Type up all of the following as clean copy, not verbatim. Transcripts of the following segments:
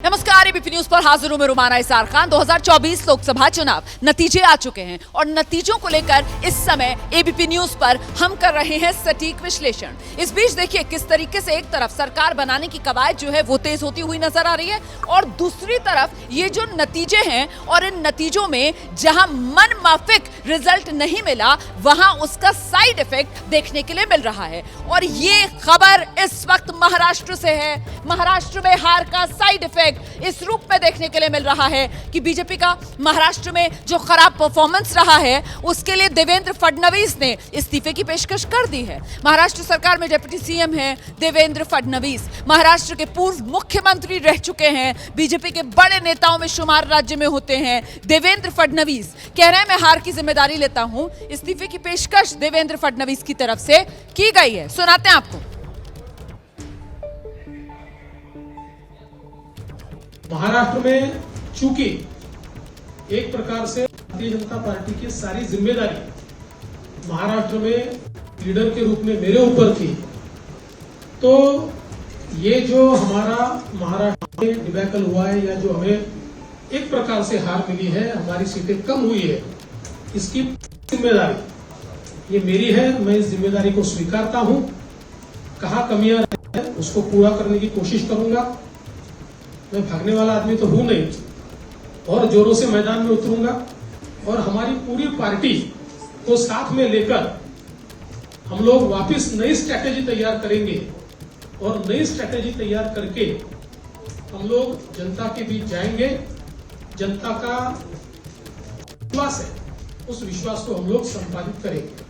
नमस्कार, ABP news पर हाजिर हूं मैं रुमाना इसार खान। 2024 लोकसभा चुनाव नतीजे आ चुके हैं और नतीजों को लेकर इस समय एबीपी न्यूज पर हम कर रहे हैं सटीक विश्लेषण। इस बीच देखिए किस तरीके से एक तरफ सरकार बनाने की कवायद जो है वो तेज होती हुई नजर आ रही है और दूसरी तरफ ये जो नतीजे हैं और इन नतीजों में जहां मन माफिक रिजल्ट नहीं मिला वहां उसका साइड इफेक्ट देखने के लिए मिल रहा है। और ये खबर इस वक्त महाराष्ट्र से है। महाराष्ट्र में हार का साइड इफेक्ट इस रूप में देखने के लिए मिल रहा है कि बीजेपी का महाराष्ट्र में जो खराब परफॉर्मेंस रहा है उसके लिए देवेंद्र फडणवीस ने इस्तीफे की पेशकश कर दी है। महाराष्ट्र सरकार में डिप्टी सीएम हैं देवेंद्र फडणवीस, महाराष्ट्र के पूर्व मुख्यमंत्री रह चुके हैं, बीजेपी के बड़े नेताओं में शुमार राज्य में होते हैं। देवेंद्र फडणवीस कह रहे हैं मैं हार की जिम्मेदारी लेता हूं। इस्तीफे की पेशकश देवेंद्र फडणवीस की तरफ से की गई है, सुनाते हैं आपको। महाराष्ट्र में चूंकि एक प्रकार से भारतीय जनता पार्टी की सारी जिम्मेदारी महाराष्ट्र में लीडर के रूप में मेरे ऊपर थी, तो ये जो हमारा महाराष्ट्र में डिबैकल हुआ है या जो हमें एक प्रकार से हार मिली है, हमारी सीटें कम हुई है, इसकी जिम्मेदारी ये मेरी है। मैं इस जिम्मेदारी को स्वीकारता हूं। कहाँ कमियां है उसको पूरा करने की कोशिश करूंगा। मैं भागने वाला आदमी तो हूं नहीं, और जोरों से मैदान में उतरूंगा और हमारी पूरी पार्टी को साथ में लेकर हम लोग वापस नई स्ट्रैटेजी तैयार करेंगे और नई स्ट्रैटेजी तैयार करके हम लोग जनता के बीच जाएंगे। जनता का विश्वास है, उस विश्वास को हम लोग संपादित करेंगे।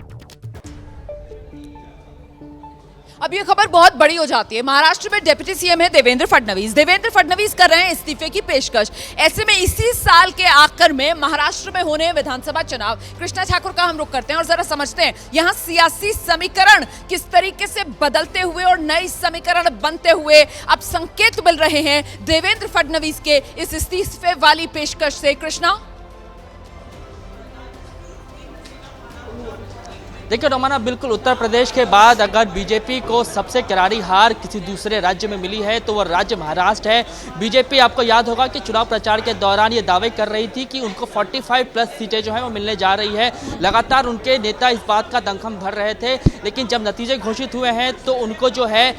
अब ये खबर बहुत बड़ी हो जाती है। महाराष्ट्र में डिप्टी सीएम है देवेंद्र फडणवीस। देवेंद्र फडणवीस कर रहे हैं इस्तीफे की पेशकश। ऐसे में इसी साल के आखिर में महाराष्ट्र में होने विधानसभा चुनाव, कृष्णा ठाकुर का हम रुख करते हैं और जरा समझते हैं यहाँ सियासी समीकरण किस तरीके से बदलते हुए और नए समीकरण बनते हुए अब संकेत मिल रहे हैं देवेंद्र फडणवीस के इस इस्तीफे वाली पेशकश से। कृष्णा, देखिए रोमाना, बिल्कुल उत्तर प्रदेश के बाद अगर बीजेपी को सबसे करारी हार किसी दूसरे राज्य में मिली है तो वो राज्य महाराष्ट्र है। बीजेपी, आपको याद होगा कि चुनाव प्रचार के दौरान ये दावे कर रही थी कि उनको 45+ सीटें जो है वो मिलने जा रही है। लगातार उनके नेता इस बात का दमखम भर रहे थे, लेकिन जब नतीजे घोषित हुए हैं तो उनको जो है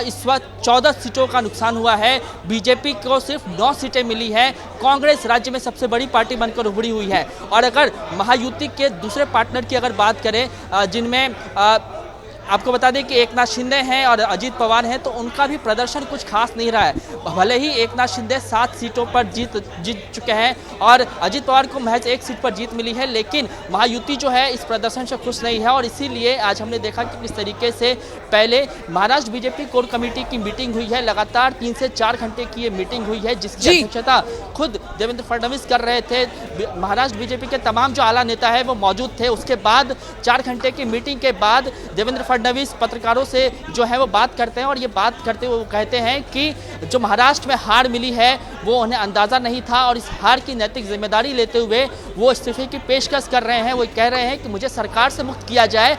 इस वक्त 14 सीटों का नुकसान हुआ है। बीजेपी को सिर्फ 9 सीटें मिली है। कांग्रेस राज्य में सबसे बड़ी पार्टी बनकर उभरी हुई है। और अगर महायुति के दूसरे पार्टनर की अगर बात करें जिनमें आपको बता दें कि एकनाथ शिंदे हैं और अजीत पवार हैं, तो उनका भी प्रदर्शन कुछ खास नहीं रहा है। भले ही एकनाथ शिंदे 7 सीटों पर जीत चुके हैं और अजीत पवार को महज 1 सीट पर जीत मिली है, लेकिन महायुति जो है इस प्रदर्शन से खुश नहीं है। और इसीलिए आज हमने देखा कि किस तरीके से पहले महाराष्ट्र बीजेपी कोर कमेटी की मीटिंग हुई है। लगातार 3 से 4 घंटे की ये मीटिंग हुई है जिसकी अध्यक्षता खुद देवेंद्र फडणवीस कर रहे थे। महाराष्ट्र बीजेपी के तमाम जो आला नेता है वो मौजूद थे। उसके बाद 4 घंटे की मीटिंग के बाद देवेंद्र फडणवीस पत्रकारों से जो है वो बात करते हैं और ये बात करते हुए वो कहते हैं कि जो महाराष्ट्र में हार मिली है वो उन्हें अंदाज़ा नहीं था और इस हार की नैतिक जिम्मेदारी लेते हुए वो इस्तीफे की पेशकश कर रहे हैं। वो कह रहे हैं कि मुझे सरकार से मुक्त किया जाए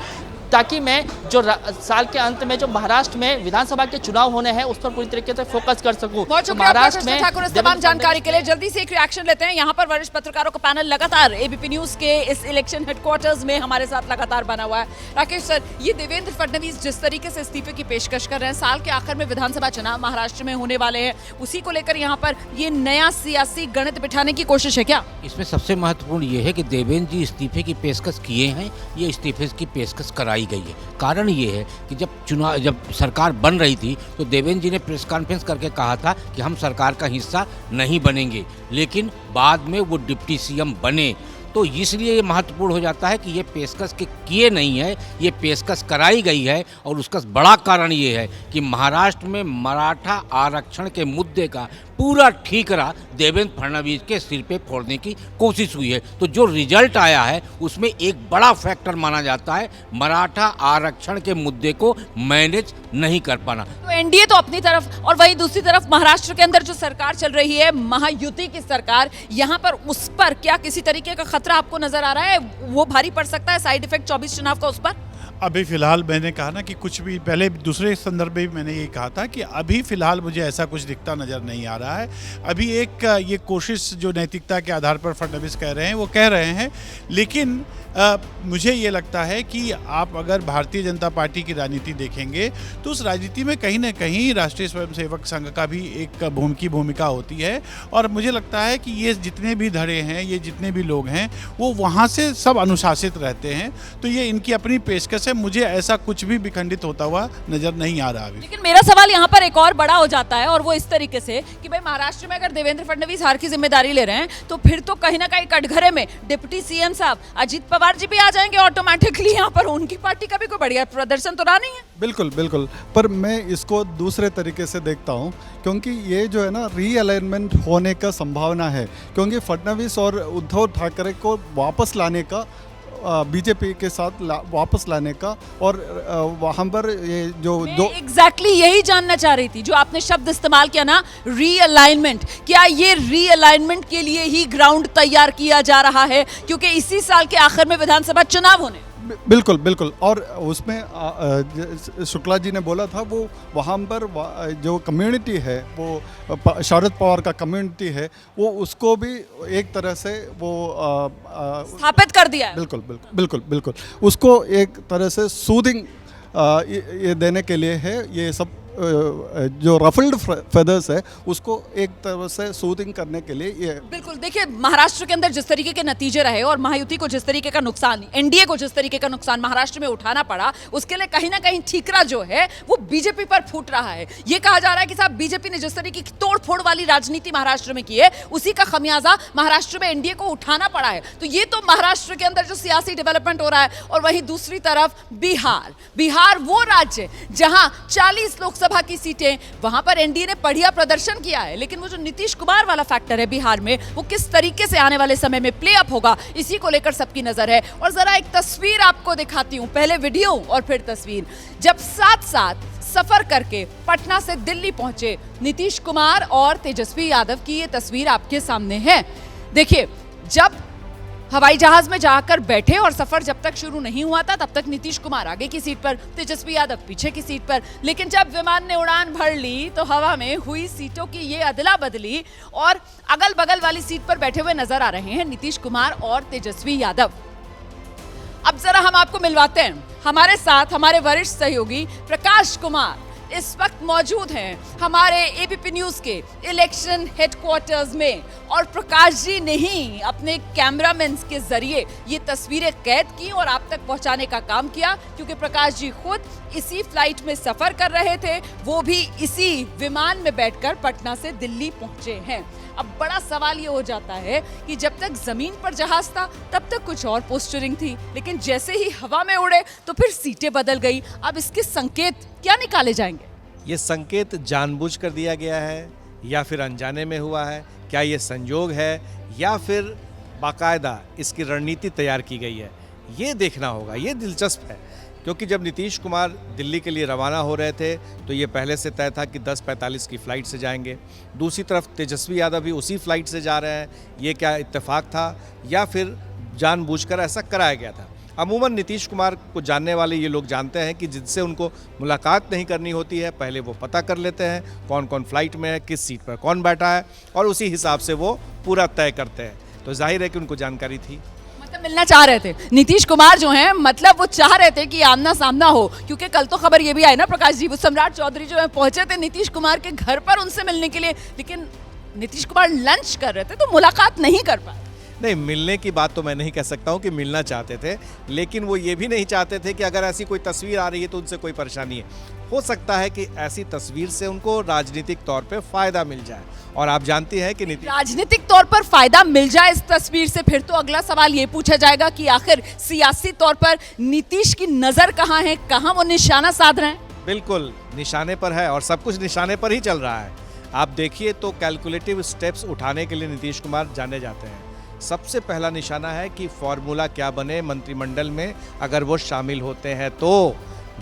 ताकि मैं जो साल के अंत में जो महाराष्ट्र में विधानसभा के चुनाव होने हैं उस पर पूरी तरीके से फोकस कर सकूं। महाराष्ट्र में ठाकुर, इस तमाम जानकारी के लिए जल्दी से एक रिएक्शन लेते हैं। यहाँ पर वरिष्ठ पत्रकारों का पैनल लगातार एबीपी न्यूज के इस इलेक्शन हेडक्वार्टर्स में हमारे साथ लगातार बना हुआ है। राकेश सर, ये देवेंद्र फडणवीस जिस तरीके से इस्तीफे की पेशकश कर रहे हैं, साल के आखिर में विधानसभा चुनाव महाराष्ट्र में होने वाले हैं, उसी को लेकर यहाँ पर ये नया सियासी गणित बिठाने की कोशिश है क्या? इसमें सबसे महत्वपूर्ण ये है कि देवेंद्र जी इस्तीफे की पेशकश किए हैं, ये इस्तीफे की पेशकश कराई गई है। कारण ये है कि जब सरकार बन रही थी तो देवेंद्र जी ने प्रेस कॉन्फ्रेंस करके कहा था कि हम सरकार का हिस्सा नहीं बनेंगे, लेकिन बाद में वो डिप्टी सीएम बने। तो इसलिए ये महत्वपूर्ण हो जाता है कि ये पेशकश किए नहीं है, ये पेशकश कराई गई है। और उसका बड़ा कारण ये है कि महाराष्ट्र में मराठा आरक्षण के मुद्दे का पूरा ठीकरा देवेंद्र फडणवीस के सिर पे फोड़ने की कोशिश हुई है। तो जो रिजल्ट आया है उसमें एक बड़ा फैक्टर माना जाता है मराठा आरक्षण के मुद्दे को मैनेज नहीं कर पाना। तो एनडीए तो अपनी तरफ और वही दूसरी तरफ महाराष्ट्र के अंदर जो सरकार चल रही है महायुति की सरकार, यहाँ पर उस पर क्या किसी तरीके का खतरा आपको नजर आ रहा है? वो भारी पड़ सकता है साइड इफेक्ट 24 चुनाव का उस पर? अभी फ़िलहाल मैंने कहा ना कि कुछ भी पहले दूसरे संदर्भ में भी मैंने यही कहा था कि अभी फ़िलहाल मुझे ऐसा कुछ दिखता नज़र नहीं आ रहा है। अभी एक ये कोशिश जो नैतिकता के आधार पर फडणवीस कह रहे हैं वो कह रहे हैं, लेकिन मुझे ये लगता है कि आप अगर भारतीय जनता पार्टी की राजनीति देखेंगे तो उस राजनीति में कहीं ना कहीं राष्ट्रीय स्वयंसेवक संघ का भी एक भूमिका होती है। और मुझे लगता है कि ये जितने भी धड़े हैं, ये जितने भी लोग हैं, वो वहाँ से सब अनुशासित रहते हैं। तो ये इनकी अपनी पेशकश है, मुझे ऐसा कुछ भी विखंडित होता हुआ नज़र नहीं आ रहा अभी। लेकिन मेरा सवाल यहाँ पर एक और बड़ा हो जाता है, और वो इस तरीके से कि भाई महाराष्ट्र में अगर देवेंद्र फडणवीस हार की जिम्मेदारी ले रहे हैं तो फिर तो कहीं ना कहीं कटघरे में डिप्टी सीएम साहब अजीत पवार जी भी आ जाएंगे ऑटोमेटिकली यहाँ पर। उनकी पार्टी का भी कोई बढ़िया प्रदर्शन तो रहा नहीं है। बिल्कुल बिल्कुल, पर मैं इसको दूसरे तरीके से देखता हूँ, क्योंकि ये जो है ना रीअलाइनमेंट होने का संभावना है, क्योंकि फडणवीस और उद्धव ठाकरे को वापस लाने का, बीजेपी के साथ वापस लाने का, और वहाँ पर ये जो दो एग्जैक्टली यही जानना चाह रही थी, जो आपने शब्द इस्तेमाल किया ना, रीअलाइनमेंट। क्या ये रीअलाइनमेंट के लिए ही ग्राउंड तैयार किया जा रहा है, क्योंकि इसी साल के आखिर में विधानसभा चुनाव होने? बिल्कुल बिल्कुल, और उसमें शुक्ला जी ने बोला था वो वहाँ पर जो कम्युनिटी है, वो शरद पवार का कम्युनिटी है, वो उसको भी एक तरह से वो स्थापित कर दिया है। बिल्कुल बिल्कुल बिल्कुल बिल्कुल, उसको एक तरह से सूदिंग ये देने के लिए है। ये सब जो रफल्ड फेदर्स है उसको एक तरह से सूदिंग करने के लिए ये बिल्कुल। देखिए, महाराष्ट्र के अंदर जिस तरीके के नतीजे रहे और महायुति को जिस तरीके का नुकसान, एनडीए को जिस तरीके का नुकसान महाराष्ट्र में उठाना पड़ा, उसके लिए कहीं ना कहीं ठीकरा जो है वो बीजेपी पर फूट रहा है। ये कहा जा रहा है कि साहब बीजेपी ने जिस तरीके की तोड़फोड़ वाली राजनीति महाराष्ट्र में की है, उसी का खमियाजा महाराष्ट्र में एनडीए को उठाना पड़ा है। तो ये तो महाराष्ट्र के अंदर जो सियासी डेवलपमेंट हो रहा है। और वहीं दूसरी तरफ बिहार वो राज्य जहां 40 लोकसभा की सीटें, वहां पर एनडीए ने बढ़िया प्रदर्शन किया है, लेकिन वो जो नीतीश कुमार वाला फैक्टर है बिहार में, वो किस तरीके से आने वाले समय में प्ले अप होगा, इसी को लेकर सबकी नजर है। और जरा एक तस्वीर आपको दिखाती हूं, पहले वीडियो और फिर तस्वीर। जब साथ साथ सफर करके पटना से दिल्ली पहुंचे नीतीश कुमार और तेजस्वी यादव की ये तस्वीर आपके सामने है। देखिए, जब हवाई जहाज में जाकर बैठे और सफर जब तक शुरू नहीं हुआ था, तब तक नीतीश कुमार आगे की सीट पर, तेजस्वी यादव पीछे की सीट पर। लेकिन जब विमान ने उड़ान भर ली तो हवा में हुई सीटों की ये अदला बदली, और अगल बगल वाली सीट पर बैठे हुए नजर आ रहे हैं नीतीश कुमार और तेजस्वी यादव। अब जरा हम आपको मिलवाते हैं, हमारे साथ हमारे वरिष्ठ सहयोगी प्रकाश कुमार इस वक्त मौजूद हैं हमारे एबीपी न्यूज के इलेक्शन हेडक्वार्टर्स में। और प्रकाश जी ने ही अपने कैमरामैन के जरिए ये तस्वीरें कैद की और आप तक पहुंचाने का काम किया, क्योंकि प्रकाश जी खुद इसी फ्लाइट में सफर कर रहे थे, वो भी इसी विमान में बैठकर पटना से दिल्ली पहुंचे हैं। अब बड़ा सवाल ये हो जाता है कि जब तक जमीन पर जहाज था तब तक कुछ और पोस्टरिंग थी, लेकिन जैसे ही हवा में उड़े तो फिर सीटें बदल गई। अब इसके संकेत क्या निकाले जाएंगे? ये संकेत जानबूझ कर दिया गया है या फिर अनजाने में हुआ है? क्या ये संयोग है या फिर बाकायदा इसकी रणनीति तैयार की गई है? ये देखना होगा। ये दिलचस्प है, क्योंकि जब नीतीश कुमार दिल्ली के लिए रवाना हो रहे थे तो ये पहले से तय था कि 10:45 की फ़्लाइट से जाएंगे। दूसरी तरफ तेजस्वी यादव भी उसी फ्लाइट से जा रहे हैं। ये क्या इत्तेफाक था या फिर जानबूझकर ऐसा कराया गया था? अमूमन नीतीश कुमार को जानने वाले ये लोग जानते हैं कि जिनसे उनको मुलाकात नहीं करनी होती है, पहले वो पता कर लेते हैं कौन कौन फ्लाइट में है, किस सीट पर कौन बैठा है, और उसी हिसाब से वो पूरा तय करते हैं। तो जाहिर है कि उनको जानकारी थी। मतलब मिलना चाह रहे थे नीतीश कुमार जो हैं, मतलब वो चाह रहे थे कि आमना सामना हो, क्योंकि कल तो खबर ये भी आई ना प्रकाश जी, वो सम्राट चौधरी जो है पहुंचे थे नीतीश कुमार के घर पर उनसे मिलने के लिए, लेकिन नीतीश कुमार लंच कर रहे थे तो मुलाकात नहीं कर पाए। नहीं, मिलने की बात तो मैं नहीं कह सकता हूँ कि मिलना चाहते थे, लेकिन वो ये भी नहीं चाहते थे कि अगर ऐसी कोई तस्वीर आ रही है तो उनसे कोई परेशानी है। हो सकता है कि ऐसी तस्वीर से उनको राजनीतिक तौर पे फायदा मिल जाए, और आप जानती हैं कि राजनीतिक तौर पर फायदा मिल जाए इस तस्वीर से, फिर तो अगला सवाल ये पूछा जाएगा कि आखिर सियासी तौर पर नीतीश की नजर कहाँ है, कहाँ वो निशाना साध रहे हैं? बिल्कुल निशाने पर है, और सब कुछ निशाने पर ही चल रहा है। आप देखिए तो कैलकुलेटिव स्टेप्स उठाने के लिए नीतीश कुमार जाने जाते हैं। सबसे पहला निशाना है कि फॉर्मूला क्या बने मंत्रिमंडल में, अगर वो शामिल होते हैं तो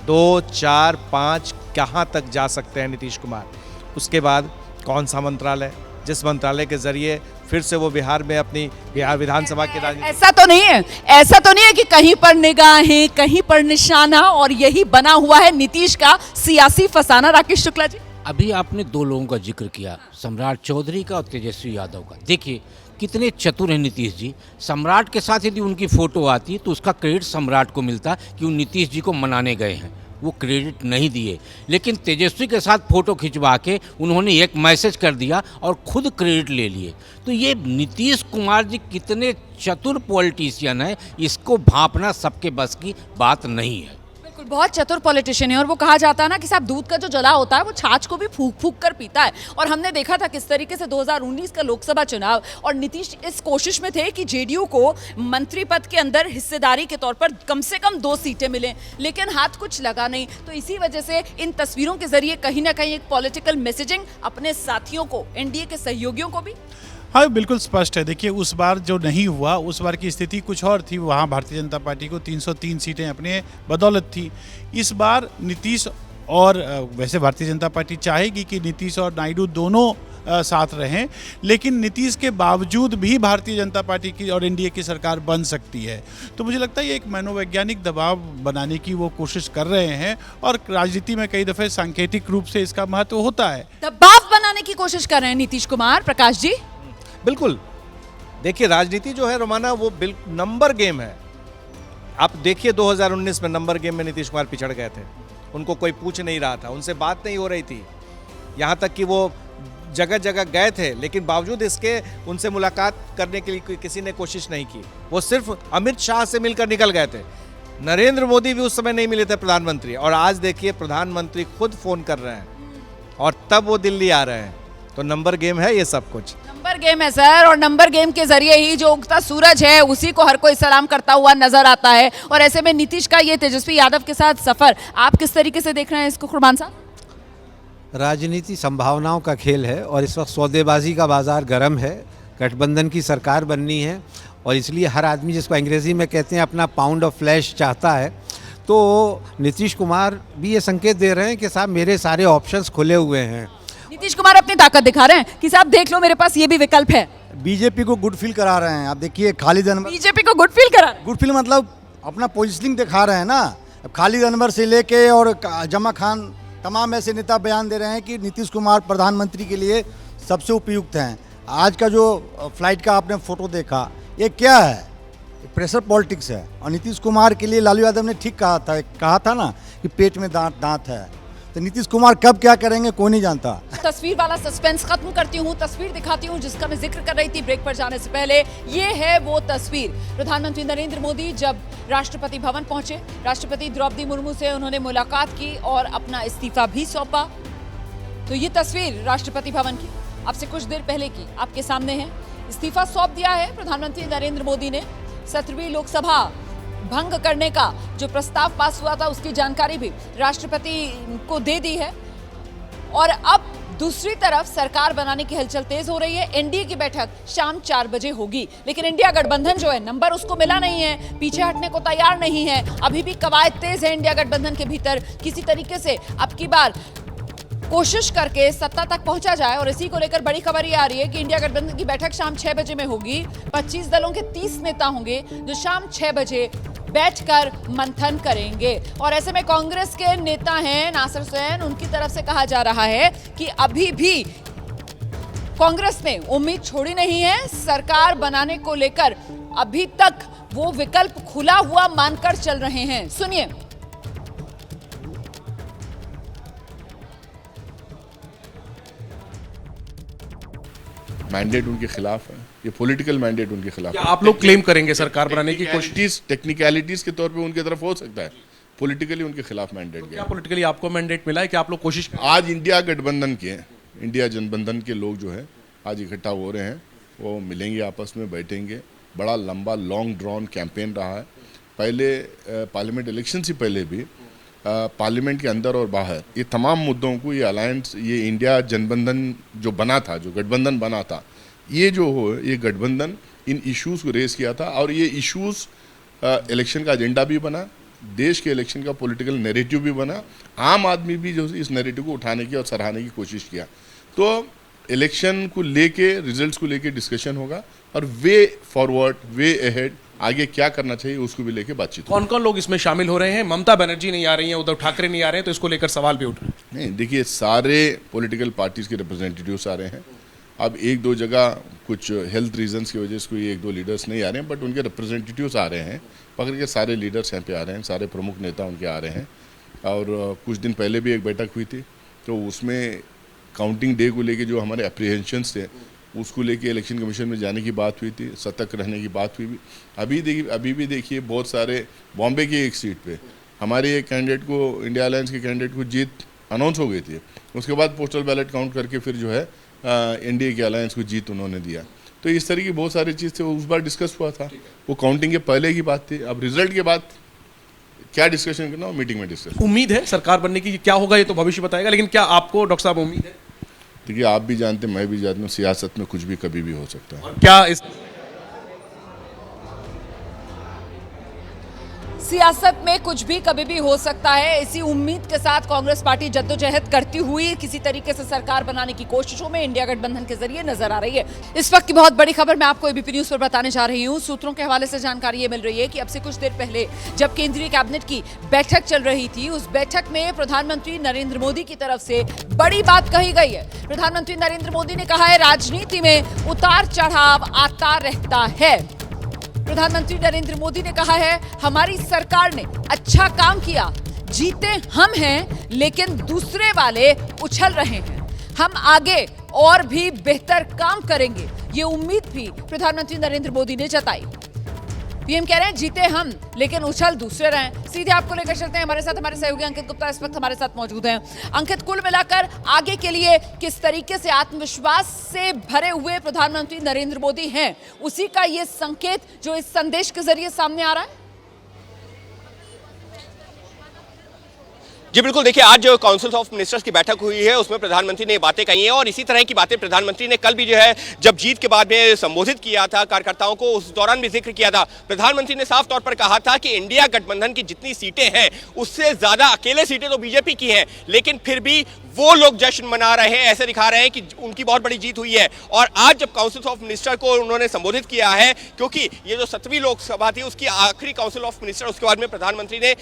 2, 4, 5 कहाँ तक जा सकते हैं नीतीश कुमार। उसके बाद कौन सा मंत्रालय, जिस मंत्रालय के जरिए फिर से वो बिहार में अपनी बिहार विधानसभा की राजनीति। ऐसा तो नहीं है कि कहीं पर निगाहें, कहीं पर निशाना और यही बना हुआ है नीतीश का सियासी फसाना। राकेश शुक्ला जी, अभी आपने दो लोगों का जिक्र किया, सम्राट चौधरी का और तेजस्वी यादव का। देखिए कितने चतुर हैं नीतीश जी। सम्राट के साथ यदि उनकी फ़ोटो आती तो उसका क्रेडिट सम्राट को मिलता कि वो नीतीश जी को मनाने गए हैं, वो क्रेडिट नहीं दिए। लेकिन तेजस्वी के साथ फ़ोटो खिंचवा के उन्होंने एक मैसेज कर दिया और खुद क्रेडिट ले लिए। तो ये नीतीश कुमार जी कितने चतुर पॉलिटिशियन हैं, इसको भांपना सबके बस की बात नहीं है। बिल्कुल, बहुत चतुर पॉलिटिशियन है। और वो कहा जाता है ना कि साहब दूध का जो जला होता है वो छाछ को भी फूंक फूंक कर पीता है। और हमने देखा था किस तरीके से 2019 का लोकसभा चुनाव और नीतीश इस कोशिश में थे कि जेडीयू को मंत्री पद के अंदर हिस्सेदारी के तौर पर कम से कम 2 सीटें मिलें, लेकिन हाथ कुछ लगा नहीं। तो इसी वजह से इन तस्वीरों के जरिए कहीं ना कहीं एक पॉलिटिकल मैसेजिंग अपने साथियों को, एनडीए के सहयोगियों को भी। हाँ, बिल्कुल स्पष्ट है। देखिए उस बार जो नहीं हुआ, उस बार की स्थिति कुछ और थी। वहाँ भारतीय जनता पार्टी को 303 सीटें अपने बदौलत थी। इस बार नीतीश और वैसे भारतीय जनता पार्टी चाहेगी कि नीतीश और नायडू दोनों साथ रहें, लेकिन नीतीश के बावजूद भी भारतीय जनता पार्टी की और एनडीए की सरकार बन सकती है। तो मुझे लगता है ये एक मनोवैज्ञानिक दबाव बनाने की वो कोशिश कर रहे हैं और राजनीति में कई दफ़े सांकेतिक रूप से इसका महत्व होता है। दबाव बनाने की कोशिश कर रहे हैं नीतीश कुमार। प्रकाश जी, बिल्कुल, देखिए राजनीति जो है रोमाना वो नंबर गेम है। आप देखिए 2019 में नंबर गेम में नीतीश कुमार पिछड़ गए थे, उनको कोई पूछ नहीं रहा था, उनसे बात नहीं हो रही थी, यहाँ तक कि वो जगह जगह गए थे, लेकिन बावजूद इसके उनसे मुलाकात करने के लिए किसी ने कोशिश नहीं की। वो सिर्फ अमित शाह से मिलकर निकल गए थे। नरेंद्र मोदी भी उस समय नहीं मिले थे प्रधानमंत्री, और आज देखिए प्रधानमंत्री खुद फोन कर रहे हैं और तब वो दिल्ली आ रहे हैं। तो नंबर गेम है ये सब कुछ। नंबर गेम है सर, और नंबर गेम के जरिए ही जो उगता सूरज है उसी को हर कोई सलाम करता हुआ नजर आता है। और ऐसे में नीतीश का ये तेजस्वी यादव के साथ सफर आप किस तरीके से देख रहे हैं इसको, कुर्बान साहब? राजनीति संभावनाओं का खेल है और इस वक्त सौदेबाजी का बाजार गर्म है। गठबंधन की सरकार बननी है और इसलिए हर आदमी, जिसको अंग्रेजी में कहते हैं, अपना पाउंड ऑफ फ्लैश चाहता है। तो नीतीश कुमार भी ये संकेत दे रहे हैं कि साहब मेरे सारे ऑप्शंस खुले हुए हैं। नीतीश कुमार अपनी ताकत दिखा रहे हैं कि साहब देख लो मेरे पास ये भी विकल्प है। बीजेपी को गुड फील करा रहे हैं। आप देखिए खालिद अनवर, बीजेपी को गुड फील करा, गुड फील मतलब अपना पोजिशनिंग दिखा रहे हैं ना। अब खालिद अनवर से लेके और जमा खान, तमाम ऐसे नेता बयान दे रहे हैं कि नीतीश कुमार प्रधानमंत्री के लिए सबसे उपयुक्त हैं। आज का जो फ्लाइट का आपने फोटो देखा, ये क्या है? प्रेशर पॉलिटिक्स है। और नीतीश कुमार के लिए लालू यादव ने ठीक कहा था ना कि पेट में दांत है। तो नीतीश कुमार कब क्या करेंगे कोई नहीं जानता। तस्वीर वाला सस्पेंस खत्म करती हूँ, तस्वीर दिखाती हूँ जिसका मैं जिक्र कर रही थी ब्रेक पर जाने से पहले। ये है वो तस्वीर, प्रधानमंत्री नरेंद्र मोदी जब राष्ट्रपति भवन पहुंचे, राष्ट्रपति द्रौपदी मुर्मू से उन्होंने मुलाकात की और अपना इस्तीफा भी सौंपा। तो ये तस्वीर राष्ट्रपति भवन की अब से कुछ देर पहले की आपके सामने है। इस्तीफा सौंप दिया है प्रधानमंत्री नरेंद्र मोदी ने। 17वीं लोकसभा भंग करने का जो प्रस्ताव पास हुआ था उसकी जानकारी भी राष्ट्रपति को दे दी है। और अब दूसरी तरफ सरकार बनाने की हलचल तेज हो रही है। एनडीए की बैठक शाम 4 बजे होगी, लेकिन इंडिया गठबंधन जो है नंबर उसको मिला नहीं है, पीछे हटने को तैयार नहीं है। अभी भी कवायद तेज है इंडिया गठबंधन के भीतर, किसी तरीके से अब की बार कोशिश करके सत्ता तक पहुंचा जाए। और इसी को लेकर बड़ी खबर ये आ रही है कि इंडिया गठबंधन की बैठक शाम 6 बजे में होगी। 25 दलों के 30 नेता होंगे जो शाम 6 बजे बैठकर मंथन करेंगे। और ऐसे में कांग्रेस के नेता हैं नासिर हुसैन, उनकी तरफ से कहा जा रहा है कि अभी भी कांग्रेस ने उम्मीद छोड़ी नहीं है। सरकार बनाने को लेकर अभी तक वो विकल्प खुला हुआ मानकर चल रहे हैं। सुनिए। मैंडेट उनके खिलाफ है, ये पॉलिटिकल मैंडेट उनके खिलाफ है। आप लोग क्लेम करेंगे सरकार बनाने की कोशिश टेक्निकलिटीज के तौर पे उनकी तरफ हो सकता है, पॉलिटिकली उनके खिलाफ मैंडेट क्या पॉलिटिकली आपको मैंडेट मिला है कि आप लोग कोशिश? आज इंडिया गठबंधन के, इंडिया जनबंधन के लोग जो है आज इकट्ठा हो रहे हैं, वो मिलेंगे, आपस में बैठेंगे। बड़ा लंबा लॉन्ग ड्रॉन कैंपेन रहा है। पहले पार्लियामेंट इलेक्शन से पहले भी पार्लियामेंट के अंदर और बाहर ये तमाम मुद्दों को, ये अलायंस, ये इंडिया जनबंधन जो बना था, जो गठबंधन बना था, ये जो हो, ये गठबंधन इन इश्यूज़ को रेस किया था। और ये इश्यूज़ इलेक्शन का एजेंडा भी बना, देश के इलेक्शन का पॉलिटिकल नैरेटिव भी बना। आम आदमी भी जो इस नैरेटिव को उठाने की और सराहने की कोशिश किया। तो इलेक्शन को लेके, रिजल्ट्स को लेके डिस्कशन होगा और वे फॉरवर्ड, वे अहेड, आगे क्या करना चाहिए उसको भी लेके बातचीत होगी। कौन कौन लोग इसमें शामिल हो रहे हैं? ममता बनर्जी नहीं आ रही हैं, उद्धव ठाकरे नहीं आ रहे हैं, तो इसको लेकर सवाल भी उठ रहे हैं। नहीं, देखिए सारे पॉलिटिकल पार्टीज के रिप्रेजेंटेटिव्स आ रहे हैं। अब एक दो जगह कुछ हेल्थ रीजंस की वजह से कोई एक दो लीडर्स नहीं आ रहे हैं, बट उनके रिप्रेजेंटेटिव्स आ रहे हैं, पकड़ के सारे लीडर्स यहाँ पे आ रहे हैं, सारे प्रमुख नेता उनके आ रहे हैं। और कुछ दिन पहले भी एक बैठक हुई थी, तो उसमें काउंटिंग डे को लेके जो हमारे अप्रीहेंशंस थे उसको लेके इलेक्शन कमीशन में जाने की बात हुई थी, सतर्क रहने की बात हुई भी। अभी भी देखिए बहुत सारे, बॉम्बे की एक सीट पे हमारे एक कैंडिडेट को, इंडिया अलायंस के कैंडिडेट को जीत अनाउंस हो गई थी, उसके बाद पोस्टल बैलेट काउंट करके फिर जो है एनडीए के अलायंस को जीत उन्होंने दिया। तो इस तरह की बहुत सारी चीज़ थे, उस बार डिस्कस हुआ था, वो काउंटिंग के पहले की बात थी। अब रिजल्ट के बाद क्या डिस्कशन करना, मीटिंग में डिस्कस। उम्मीद है सरकार बनने की, क्या होगा ये तो भविष्य बताएगा, लेकिन क्या आपको डॉक्टर साहब उम्मीद है? देखिए आप भी जानते हैं, मैं भी जानता हूँ, सियासत में कुछ भी कभी भी हो सकता है। क्या इस सियासत में कुछ भी कभी भी हो सकता है, इसी उम्मीद के साथ कांग्रेस पार्टी जद्दोजहद करती हुई किसी तरीके से सरकार बनाने की कोशिशों में इंडिया गठबंधन के जरिए नजर आ रही है। इस वक्त की बहुत बड़ी खबर मैं आपको एबीपी न्यूज पर बताने जा रही हूं। सूत्रों के हवाले से जानकारी ये मिल रही है कि अब से कुछ देर पहले जब केंद्रीय कैबिनेट की बैठक चल रही थी, उस बैठक में प्रधानमंत्री नरेंद्र मोदी की तरफ से बड़ी बात कही गई है। प्रधानमंत्री नरेंद्र मोदी ने कहा है, राजनीति में उतार चढ़ाव आता रहता है। प्रधानमंत्री नरेंद्र मोदी ने कहा है, हमारी सरकार ने अच्छा काम किया, जीते हम हैं लेकिन दूसरे वाले उछल रहे हैं, हम आगे और भी बेहतर काम करेंगे, ये उम्मीद भी प्रधानमंत्री नरेंद्र मोदी ने जताई। पीएम कह रहे हैं, जीते हम लेकिन उछल दूसरे रहे। सीधे आपको लेकर चलते हैं, हमारे साथ हमारे सहयोगी अंकित गुप्ता इस वक्त हमारे साथ मौजूद हैं। अंकित, कुल मिलाकर आगे के लिए किस तरीके से आत्मविश्वास से भरे हुए प्रधानमंत्री नरेंद्र मोदी हैं, उसी का ये संकेत जो इस संदेश के जरिए सामने आ रहा है? जी बिल्कुल, देखिए आज जो काउंसिल ऑफ मिनिस्टर्स की बैठक हुई है उसमें प्रधानमंत्री ने बातें कही हैं और इसी तरह की बातें प्रधानमंत्री ने कल भी जो है जब जीत के बाद में संबोधित किया था कार्यकर्ताओं को, उस दौरान भी जिक्र किया था। प्रधानमंत्री ने साफ तौर पर कहा था कि इंडिया गठबंधन की जितनी सीटें हैं उससे ज्यादा अकेले सीटें तो बीजेपी की हैं, लेकिन फिर भी वो लोग जश्न मना रहे हैं, ऐसे दिखा रहे हैं कि उनकी बहुत बड़ी जीत हुई है। और आज जब काउंसिल ऑफ मिनिस्टर को उन्होंने संबोधित किया है, क्योंकि ये जो 7वीं लोकसभा थी उसकी आखिरी काउंसिल ऑफ मिनिस्टर, उसके बाद में प्रधानमंत्री ने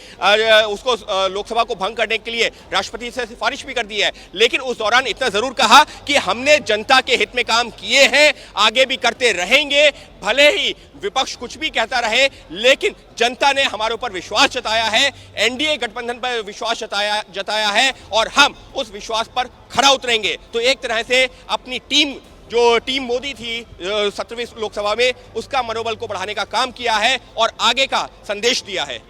उसको लोकसभा को भंग करने के लिए राष्ट्रपति से सिफारिश भी कर दी है, लेकिन उस दौरान इतना जरूर कहा कि हमने जनता के हित में काम किए हैं, आगे भी करते रहेंगे, भले ही विपक्ष कुछ भी कहता रहे, लेकिन जनता ने हमारे ऊपर विश्वास जताया है, एनडीए गठबंधन पर विश्वास जताया है और हम उस विश्वास पर खरा उतरेंगे। तो एक तरह से अपनी टीम, जो टीम मोदी थी 17वीं लोकसभा में, उसका मनोबल को बढ़ाने का काम किया है और आगे का संदेश दिया है।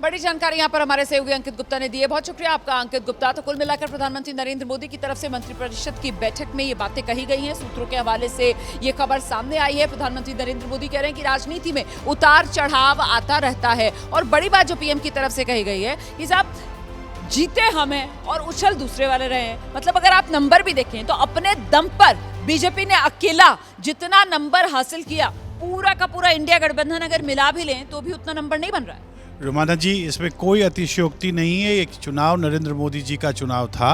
बड़ी जानकारी यहां पर हमारे सहयोगी अंकित गुप्ता ने दी है, बहुत शुक्रिया आपका अंकित गुप्ता। तो कुल मिलाकर प्रधानमंत्री नरेंद्र मोदी की तरफ से मंत्रिपरिषद की बैठक में ये बातें कही गई हैं। सूत्रों के हवाले से ये खबर सामने आई है। प्रधानमंत्री नरेंद्र मोदी कह रहे हैं कि राजनीति में उतार चढ़ाव आता रहता है और बड़ी बात जो पीएम की तरफ से कही गई है कि साहब जीते हमें और उछल दूसरे वाले रहे हैं। मतलब अगर आप नंबर भी देखें तो अपने दम पर बीजेपी ने अकेला जितना नंबर हासिल किया, पूरा का पूरा इंडिया गठबंधन अगर मिला भी लें तो भी उतना नंबर नहीं बन रहा है। रोमाना जी, इसमें कोई अतिशयोक्ति नहीं है। एक चुनाव नरेंद्र मोदी जी का चुनाव था।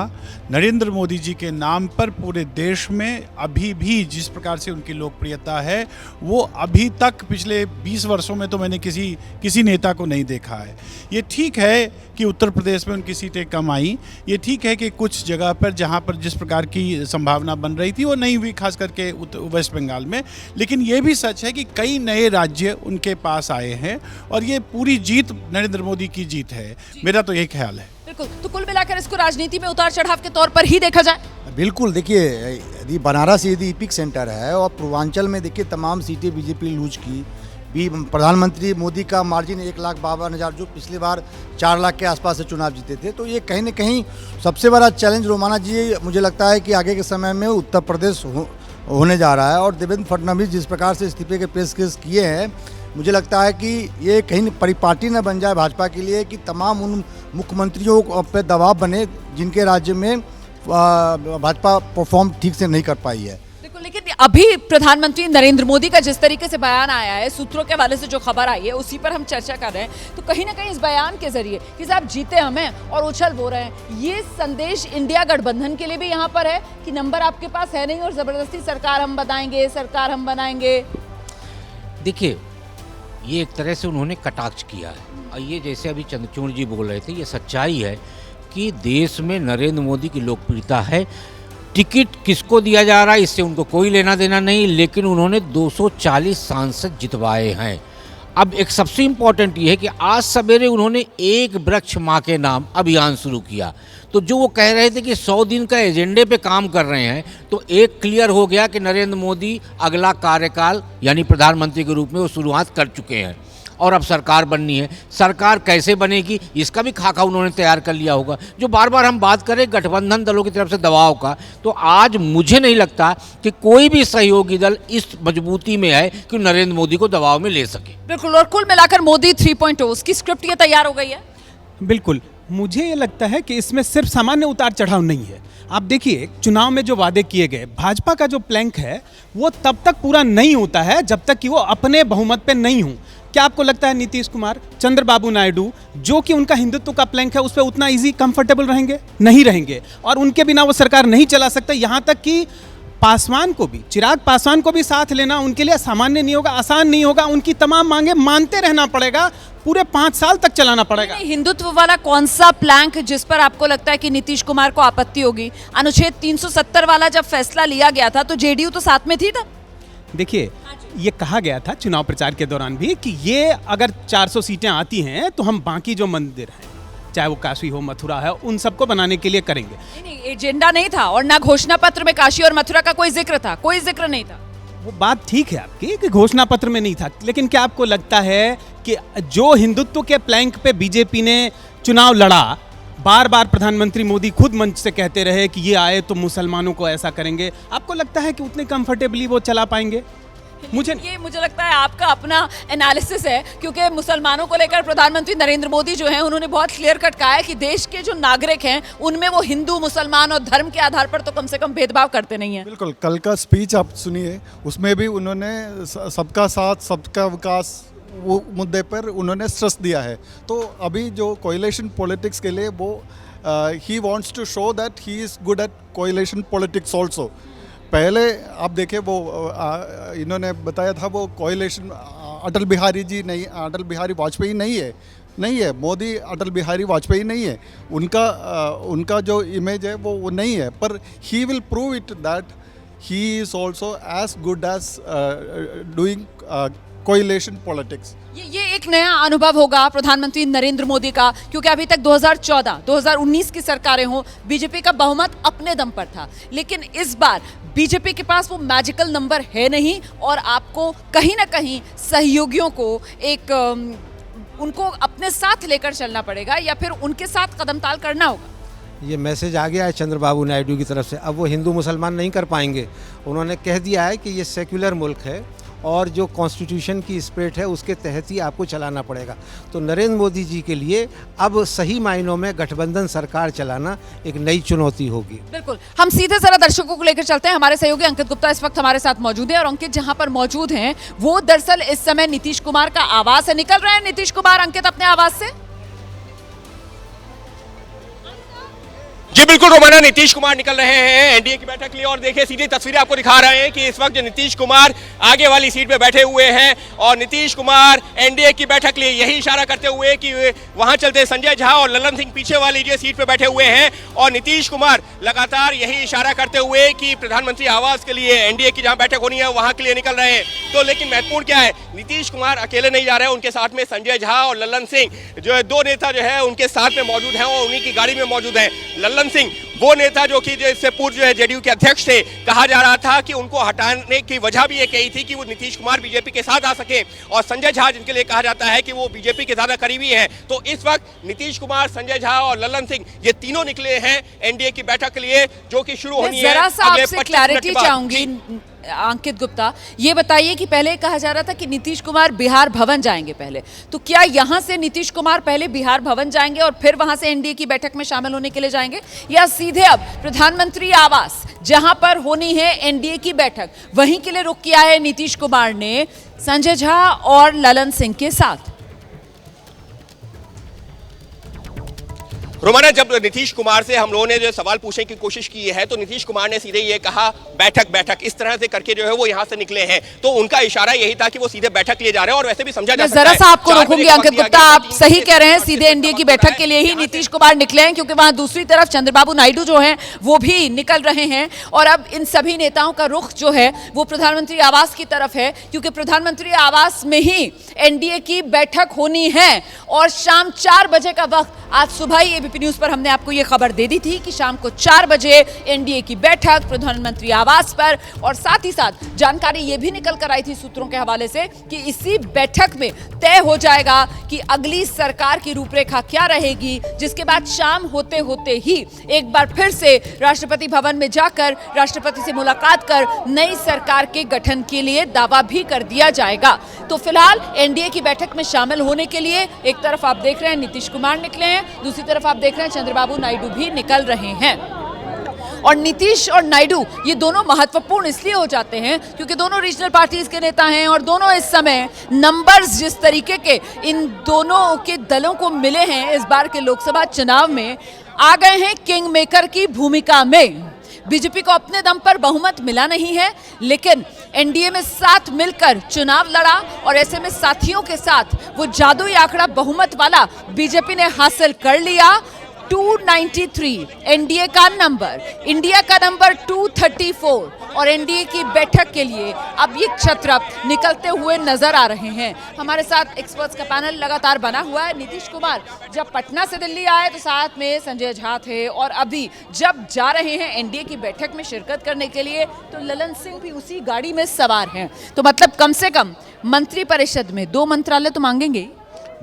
नरेंद्र मोदी जी के नाम पर पूरे देश में अभी भी जिस प्रकार से उनकी लोकप्रियता है, वो अभी तक पिछले 20 वर्षों में तो मैंने किसी नेता को नहीं देखा है। ये ठीक है कि उत्तर प्रदेश में उनकी सीटें कम आई, ये ठीक है कि कुछ जगह पर जहाँ पर जिस प्रकार की संभावना बन रही थी वो नहीं हुई, खास करके वेस्ट बंगाल में। लेकिन ये भी सच है कि कई नए राज्य उनके पास आए हैं और ये पूरी जीत नरेंद्र मोदी की जीत है, मेरा तो यही ख्याल है। बिल्कुल, तो कुल मिलाकर इसको राजनीति में उतार चढ़ाव के तौर पर ही देखा जाए। बिल्कुल, देखिए यदि बनारस यदि इपिक सेंटर है और पूर्वांचल में देखिए तमाम सीटें बीजेपी लूज की भी, प्रधानमंत्री मोदी का मार्जिन 1,52,000 जो पिछली बार 4 लाख के आसपास से चुनाव जीते थे, तो ये कहीं न कहीं सबसे बड़ा चैलेंज रोमाना जी मुझे लगता है कि आगे के समय में उत्तर प्रदेश होने जा रहा है। और देवेंद्र फडणवीस जिस प्रकार से इस्तीफे के पेशकश किए हैं, मुझे लगता है कि ये कहीं परिपाटी न बन जाए भाजपा के लिए कि तमाम उन मुख्यमंत्रियों पर दबाव बने जिनके राज्य में भाजपा परफॉर्म ठीक से नहीं कर पाई है। लेकिन अभी प्रधानमंत्री नरेंद्र मोदी का जिस तरीके से बयान आया है, सूत्रों के हवाले से जो खबर आई है उसी पर हम चर्चा कर रहे हैं, तो कहीं ना कहीं इस बयान के जरिए कि साहब जीते हमें और उछल बो रहे हैं, ये संदेश इंडिया गठबंधन के लिए भी यहाँ पर है कि नंबर आपके पास है नहीं और जबरदस्ती सरकार हम बनाएंगे, सरकार हम बनाएंगे। देखिए, ये एक तरह से उन्होंने कटाक्ष किया है और ये जैसे अभी चंद्रचूड़ जी बोल रहे थे, ये सच्चाई है कि देश में नरेंद्र मोदी की लोकप्रियता है। टिकट किसको दिया जा रहा है इससे उनको कोई लेना देना नहीं, लेकिन उन्होंने 240 सांसद जितवाए हैं। अब एक सबसे इम्पॉर्टेंट ये है कि आज सवेरे उन्होंने एक वृक्ष माँ के नाम अभियान शुरू किया। तो जो वो कह रहे थे कि 100 दिन का एजेंडे पे काम कर रहे हैं, तो एक क्लियर हो गया कि नरेंद्र मोदी अगला कार्यकाल यानी प्रधानमंत्री के रूप में वो शुरुआत कर चुके हैं और अब सरकार बननी है। सरकार कैसे बनेगी इसका भी खाका उन्होंने तैयार कर लिया होगा। जो बार बार हम बात करें गठबंधन दलों की तरफ से दबाव का, तो आज मुझे नहीं लगता कि कोई भी सहयोगी दल इस मजबूती में है कि नरेंद्र मोदी को दबाव में ले सके। बिल्कुल, और कुल मिलाकर मोदी 3.0 उसकी स्क्रिप्ट ये तैयार हो गई है। बिल्कुल, मुझे ये लगता है कि इसमें सिर्फ सामान्य उतार चढ़ाव नहीं है। आप देखिए, चुनाव में जो वादे किए गए, भाजपा का जो प्लैंक है वो तब तक पूरा नहीं होता है जब तक कि वो अपने बहुमत पे नहीं हो। क्या आपको लगता है नीतीश कुमार, चंद्रबाबू नायडू, जो कि उनका हिंदुत्व का प्लैंक है, उस पर उतना इजी कंफर्टेबल रहेंगे? नहीं रहेंगे, और उनके बिना वो सरकार नहीं चला सकते। यहाँ तक कि पासवान को भी, चिराग पासवान को भी साथ लेना उनके लिए सामान्य नहीं होगा, आसान नहीं होगा। उनकी तमाम मांगे मानते रहना पड़ेगा, पूरे 5 साल तक चलाना पड़ेगा। हिंदुत्व वाला कौन सा प्लैंक जिस पर आपको लगता है कि नीतीश कुमार को आपत्ति होगी? अनुच्छेद 370 वाला जब फैसला लिया गया था तो जेडीयू तो साथ में थी तब। देखिए, ये कहा गया था चुनाव प्रचार के दौरान भी कि ये अगर 400 सीटें आती हैं तो हम बाकी जो मंदिर हैं, चाहे वो काशी हो, मथुरा है, उन सबको बनाने के लिए करेंगे। नहीं, एजेंडा नहीं था और ना घोषणा पत्र में काशी और मथुरा का कोई जिक्र था, कोई जिक्र नहीं था। वो बात ठीक है आपकी कि घोषणा पत्र में नहीं था, लेकिन क्या आपको लगता है कि जो हिंदुत्व के प्लैंक पे बीजेपी ने चुनाव लड़ा, बार बार प्रधानमंत्री मोदी खुद मंच से कहते रहे कि ये आए तो मुसलमानों को ऐसा करेंगे, आपको लगता है कि उतने कंफर्टेबली वो चला पाएंगे? मुझे लगता है आपका अपना एनालिसिस है, क्योंकि मुसलमानों को लेकर प्रधानमंत्री नरेंद्र मोदी जो हैं उन्होंने बहुत क्लियर कट कहा है कि देश के जो नागरिक हैं उनमें वो हिंदू, मुसलमान और धर्म के आधार पर तो कम से कम भेदभाव करते नहीं हैं। बिल्कुल, कल का स्पीच आप सुनिए, उसमें भी उन्होंने सबका साथ सबका विकास वो मुद्दे पर उन्होंने स्ट्रेस दिया है। तो अभी जो कोएलिशन पॉलिटिक्स के लिए वो he wants to show that he is good at coalition politics also. पहले आप देखें वो इन्होंने बताया था वो कोएलिशन अटल बिहारी वाजपेयी नहीं है, मोदी अटल बिहारी वाजपेयी नहीं है, उनका जो इमेज है वो नहीं है, पर he will prove it that he is also as good as doing coalition politics. ये एक नया अनुभव होगा प्रधानमंत्री नरेंद्र मोदी का, क्योंकि अभी तक 2014, 2019 की सरकारें हो, बीजेपी का बहुमत अपने दम पर था, लेकिन इस बार बीजेपी के पास वो मैजिकल नंबर है नहीं और आपको कहीं ना कहीं सहयोगियों को उनको अपने साथ लेकर चलना पड़ेगा या फिर उनके साथ कदमताल करना होगा। ये मैसेज आ गया है चंद्रबाबू नायडू की तरफ से। अब वो हिंदू मुसलमान नहीं कर पाएंगे, उन्होंने कह दिया है कि ये सेक्युलर मुल्क है और जो कॉन्स्टिट्यूशन की स्पिरिट है उसके तहत ही आपको चलाना पड़ेगा। तो नरेंद्र मोदी जी के लिए अब सही मायनों में गठबंधन सरकार चलाना एक नई चुनौती होगी। बिल्कुल, हम सीधे जरा दर्शकों को लेकर चलते हैं। हमारे सहयोगी अंकित गुप्ता इस वक्त हमारे साथ मौजूद है और अंकित जहां पर मौजूद हैं वो दरअसल इस समय नीतीश कुमार का आवास है। निकल रहे हैं नीतीश कुमार, अंकित, अपने आवास से। जी बिल्कुल रोमाना, नीतीश कुमार निकल रहे हैं एनडीए की बैठक के लिए और देखिए सीधी तस्वीरें आपको दिखा रहे हैं कि इस वक्त जो नीतीश कुमार आगे वाली सीट पे बैठे हुए हैं और नीतीश कुमार एनडीए की बैठक के लिए यही इशारा करते हुए कि वहां चलते संजय झा और ललन सिंह पीछे वाली जो सीट पे बैठे हुए हैं और नीतीश कुमार लगातार यही इशारा करते हुए कि प्रधानमंत्री आवास के लिए एनडीए की जहां बैठक होनी है वहां के लिए निकल रहे हैं। तो लेकिन महत्वपूर्ण क्या है, नीतीश कुमार अकेले नहीं जा रहे हैं, उनके साथ में संजय झा और ललन सिंह जो है, 2 नेता जो है उनके साथ में मौजूद हैं और उन्हीं की गाड़ी में मौजूद है। ललन सिंह वो नेता जो कि इससे पूर्व जो है जेडीयू के अध्यक्ष थे, कहा जा रहा था कि उनको हटाने की वजह भी ये कही थी कि वो नीतीश कुमार बीजेपी के साथ आ सके, और संजय झा जिनके लिए कहा जाता है कि वो बीजेपी के ज्यादा करीबी हैं। तो इस वक्त नीतीश कुमार, संजय झा और ललन सिंह ये तीनों निकले हैं एनडीए की बैठक के लिए जो कि शुरू होनी है। जरा सा आपसे क्लैरिटी चाहूंगी, अंकित गुप्ता, ये बताइए कि पहले कहा जा रहा था कि नीतीश कुमार बिहार भवन जाएंगे पहले, तो क्या यहां से नीतीश कुमार पहले बिहार भवन जाएंगे और फिर वहां से एनडीए की बैठक में शामिल होने के लिए जाएंगे, या सीधे अब प्रधानमंत्री आवास जहां पर होनी है एनडीए की बैठक वहीं के लिए रुख किया है नीतीश कुमार ने संजय झा और ललन सिंह के साथ? रोमाना, जब नीतीश कुमार से हम लोगों ने जो सवाल पूछने की कोशिश की है तो नीतीश कुमार ने सीधे ये कहा बैठक बैठक, इस तरह से करके जो है वो यहाँ से निकले हैं, तो उनका इशारा यही था कि वो सीधे बैठक लिए जा रहे हैं। और वैसे भी समझा जा सकता है, जरा सा आपको रोकूंगी अंकित गुप्ता, आप सही कह रहे हैं, सीधे एनडीए की बैठक के लिए ही नीतीश कुमार निकले हैं, क्योंकि वहां दूसरी तरफ चंद्रबाबू नायडू जो हैं वो भी निकल रहे हैं। और अब इन सभी नेताओं का रुख जो है वो प्रधानमंत्री आवास की तरफ है, क्योंकि प्रधानमंत्री आवास में ही एनडीए की बैठक होनी है। और शाम 4 बजे का वक्त, आज सुबह ही एबीपी न्यूज पर हमने आपको ये खबर दे दी थी कि शाम को 4 बजे एनडीए की बैठक प्रधानमंत्री आवास पर, और साथ ही साथ जानकारी ये भी निकल कर आई थी सूत्रों के हवाले से कि इसी बैठक में तय हो जाएगा कि अगली सरकार की रूपरेखा क्या रहेगी, जिसके बाद शाम होते होते ही एक बार फिर से राष्ट्रपति भवन में जाकर राष्ट्रपति से मुलाकात कर नई सरकार के गठन के लिए दावा भी कर दिया जाएगा। तो फिलहाल एनडीए की बैठक में शामिल होने के लिए एक तरफ आप देख रहे हैं नीतीश कुमार निकले हैं, दूसरी तरफ आप देख रहे हैं चंद्रबाबू नायडू भी निकल रहे हैं। और नीतीश और नायडू ये दोनों महत्वपूर्ण इसलिए हो जाते हैं क्योंकि दोनों रीजनल पार्टीज के नेता हैं और दोनों इस समय नंबर्स जिस तरीके के इन दोनों के दलों को मिले हैं इस बार के लोकसभा चुनाव में, आ गए हैं किंग मेकर की भूमिका में। बीजेपी को अपने दम पर बहुमत मिला नहीं है, लेकिन एनडीए में साथ मिलकर चुनाव लड़ा और ऐसे में साथियों के साथ वो जादुई आंकड़ा बहुमत वाला बीजेपी ने हासिल कर लिया। 293 एनडीए का नंबर, इंडिया का नंबर 234, और एनडीए की बैठक के लिए अब ये क्षत्रप निकलते हुए नजर आ रहे हैं। हमारे साथ एक्सपर्ट्स का पैनल लगातार बना हुआ है। नीतीश कुमार जब पटना से दिल्ली आए तो साथ में संजय झा थे, और अभी जब जा रहे हैं एनडीए की बैठक में शिरकत करने के लिए तो ललन सिंह भी उसी गाड़ी में सवार हैं। तो मतलब कम से कम मंत्रिपरिषद में 2 मंत्रालय तो मांगेंगे।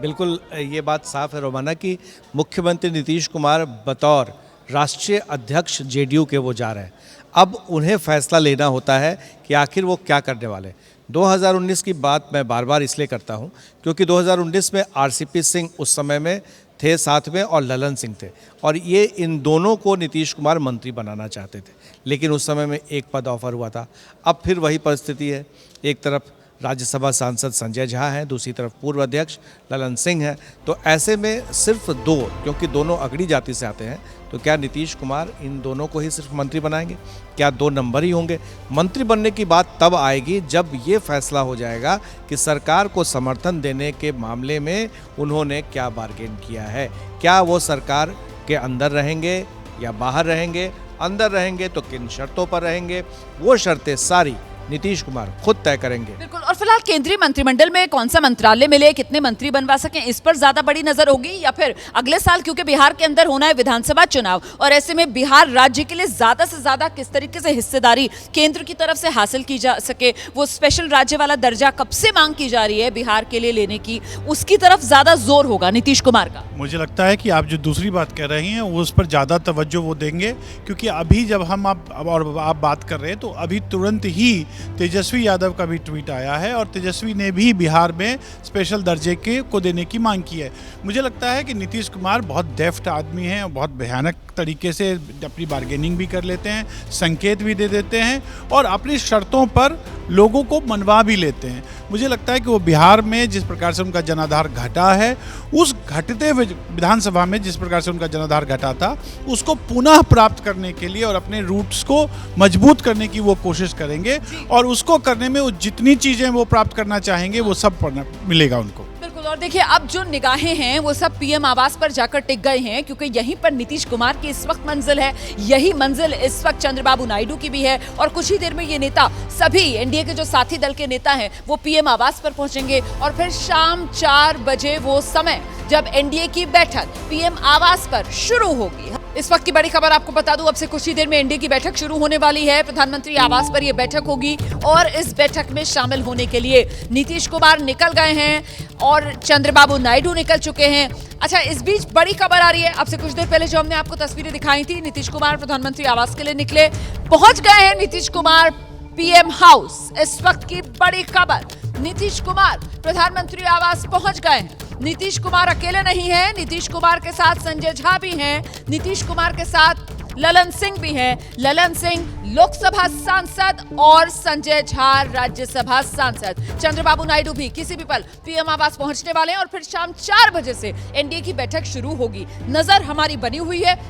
बिल्कुल ये बात साफ है रोमाना कि मुख्यमंत्री नीतीश कुमार बतौर राष्ट्रीय अध्यक्ष जेडीयू के वो जा रहे हैं। अब उन्हें फैसला लेना होता है कि आखिर वो क्या करने वाले। 2019 की बात मैं बार बार इसलिए करता हूं क्योंकि 2019 में आरसीपी सिंह उस समय में थे साथ में और ललन सिंह थे, और ये इन दोनों को नीतीश कुमार मंत्री बनाना चाहते थे, लेकिन उस समय में एक पद ऑफर हुआ था। अब फिर वही परिस्थिति है, एक तरफ राज्यसभा सांसद संजय झा हैं, दूसरी तरफ पूर्व अध्यक्ष ललन सिंह हैं। तो ऐसे में सिर्फ 2, क्योंकि दोनों अगड़ी जाति से आते हैं, तो क्या नीतीश कुमार इन दोनों को ही सिर्फ मंत्री बनाएंगे? क्या 2 नंबर ही होंगे? मंत्री बनने की बात तब आएगी जब ये फैसला हो जाएगा कि सरकार को समर्थन देने के मामले में उन्होंने क्या बार्गेन किया है। क्या वो सरकार के अंदर रहेंगे या बाहर रहेंगे? अंदर रहेंगे तो किन शर्तों पर रहेंगे? वो शर्तें सारी नीतीश कुमार खुद तय करेंगे। बिल्कुल। और फिलहाल केंद्रीय मंत्रिमंडल में कौन सा मंत्रालय मिले, कितने मंत्री बनवा सकें, इस पर ज्यादा बड़ी नजर होगी, या फिर अगले साल क्योंकि बिहार के अंदर होना है विधानसभा चुनाव और ऐसे में बिहार राज्य के लिए ज्यादा से ज्यादा किस तरीके से हिस्सेदारी केंद्र की तरफ से हासिल की जा सके, वो स्पेशल राज्य वाला दर्जा कब से मांग की जा रही है बिहार के लिए लेने की, उसकी तरफ ज्यादा जोर होगा नीतीश कुमार का। मुझे लगता है कि आप जो दूसरी बात कह रही हैं वो उस पर ज़्यादा तवज्जो वो देंगे, क्योंकि अभी जब हम आप बात कर रहे हैं तो अभी तुरंत ही तेजस्वी यादव का भी ट्वीट आया है और तेजस्वी ने भी बिहार में स्पेशल दर्जे को देने की मांग की है। मुझे लगता है कि नीतीश कुमार बहुत डेफ्ट आदमी हैं और बहुत भयानक तरीके से अपनी बार्गेनिंग भी कर लेते हैं, संकेत भी दे देते हैं और अपनी शर्तों पर लोगों को मनवा भी लेते हैं। मुझे लगता है कि वो बिहार में जिस प्रकार से उनका जनाधार घटा है, उस घटते हुए विधानसभा में जिस प्रकार से उनका जनाधार घटा था, उसको पुनः प्राप्त करने के लिए और अपने रूट्स को मजबूत करने की वो कोशिश करेंगे और उसको करने में वो जितनी चीज़ें वो प्राप्त करना चाहेंगे वो सब मिलेगा उनको। और देखिए अब जो निगाहें हैं वो सब पीएम आवास पर जाकर टिक गए हैं, क्योंकि यहीं पर नीतीश कुमार की इस वक्त मंजिल है, यही मंजिल इस वक्त चंद्रबाबू नायडू की भी है और कुछ ही देर में ये नेता सभी एनडीए के जो साथी दल के नेता हैं वो पीएम आवास पर पहुंचेंगे और फिर शाम 4 बजे वो समय जब एनडीए की बैठक पीएम आवास पर शुरू होगी। इस वक्त की बड़ी खबर आपको बता दूं, अब से कुछ ही देर में एनडीए की बैठक शुरू होने वाली है। प्रधानमंत्री आवास पर यह बैठक होगी और इस बैठक में शामिल होने के लिए नीतीश कुमार निकल गए हैं और चंद्रबाबू नायडू निकल चुके हैं। अच्छा, इस बीच बड़ी खबर आ रही है, अब से कुछ देर पहले जो हमने आपको तस्वीरें दिखाई थी, नीतीश कुमार प्रधानमंत्री आवास के लिए निकले, पहुंच गए हैं नीतीश कुमार पीएम हाउस। इस वक्त की बड़ी खबर, नीतीश कुमार प्रधानमंत्री आवास पहुंच गए हैं। नीतीश कुमार अकेले नहीं हैं, नीतीश कुमार के साथ संजय झा भी हैं, नीतीश कुमार के साथ ललन सिंह भी हैं। ललन सिंह लोकसभा सांसद और संजय झा राज्यसभा सांसद। चंद्रबाबू नायडू भी किसी भी पल पीएम आवास पहुंचने वाले हैं और फिर शाम 4 बजे से एनडीए की बैठक शुरू होगी। नजर हमारी बनी हुई है